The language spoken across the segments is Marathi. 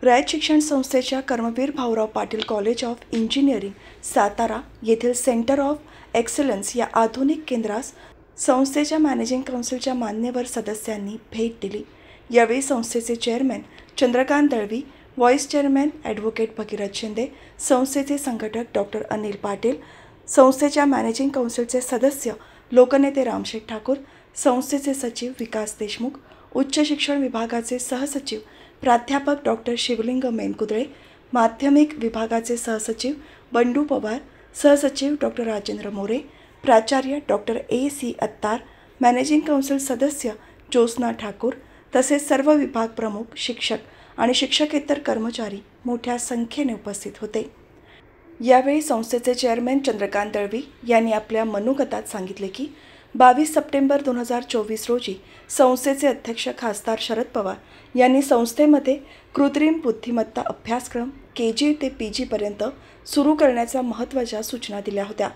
रयत शिक्षण संस्थेच्या Karmaveer Bhaurao Patil college of engineering Satara येथील सेंटर ऑफ एक्सलन्स या आधुनिक केंद्रास संस्थेच्या मॅनेजिंग काउन्सिलच्या मान्यवर सदस्यांनी भेट दिली। यावेळी संस्थेचे chairman Chandrakant Dalvi, vice chairman advocate Bhagirath Shinde, संस्थेचे संघटक डॉक्टर अनिल पाटील, संस्थेच्या मॅनेजिंग काउन्सिलचे सदस्य लोकनेते रामशेठ ठाकूर, संस्थेचे सचिव विकास देशमुख, उच्च शिक्षण विभागाचे सहसचिव प्राध्यापक डॉक्टर शिवलिंग मेनकुदळे, माध्यमिक विभागाचे सहसचिव बंडू पवार, सहसचिव डॉक्टर राजेंद्र मोरे, प्राचार्य doctor AC Attar, managing council सदस्य ज्योत्स्ना ठाकूर तसेच सर्व विभाग प्रमुख, शिक्षक आणि शिक्षकेतर कर्मचारी मोठ्या संख्येने उपस्थित होते। यावेळी संस्थेचे चेअरमॅन चंद्रकांत दळवी यांनी आपल्या मनोगतात सांगितले की 22 सप्टेंबर 2024 रोजी संस्थेचे अध्यक्ष खासदार शरद पवार यांनी संस्थेमध्ये कृत्रिम बुद्धिमत्ता अभ्यासक्रम KG ते PG पर्यंत सुरू करण्याच्या महत्त्वाच्या सूचना दिल्या होत्या।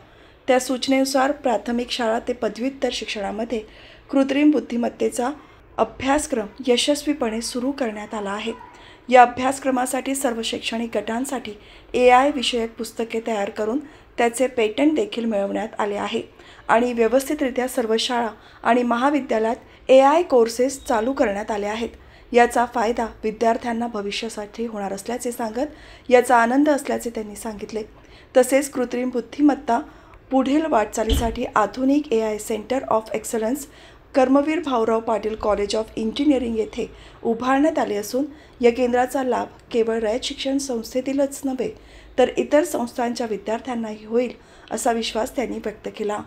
त्या सूचनेनुसार प्राथमिक शाळा ते पदव्युत्तर शिक्षणामध्ये कृत्रिम बुद्धिमत्तेचा अभ्यासक्रम यशस्वीपणे सुरू करण्यात आला आहे। या अभ्यासक्रमासाठी सर्व शैक्षणिक गटांसाठी AI विषयक पुस्तके तयार करून त्याचे पेटंट देखील मिळवण्यात आले आहे आणि व्यवस्थितरित्या सर्व शाळा आणि महाविद्यालयात AI कोर्सेस चालू करण्यात आले आहेत। याचा फायदा विद्यार्थ्यांना भविष्यासाठी होणार असल्याचे सांगत याचा आनंद असल्याचे त्यांनी सांगितले। तसेच कृत्रिम बुद्धिमत्ता पुढील वाटचालीसाठी आधुनिक AI centre of excellence Karmaveer Bhaurao Patil college of engineering येथे उभारण्यात आले असून या केंद्राचा लाभ केवळ रयत शिक्षण संस्थेतीलच नव्हे तर इतर संस्थांच्या विद्यार्थ्यांनाही होईल असा विश्वास त्यांनी व्यक्त केला।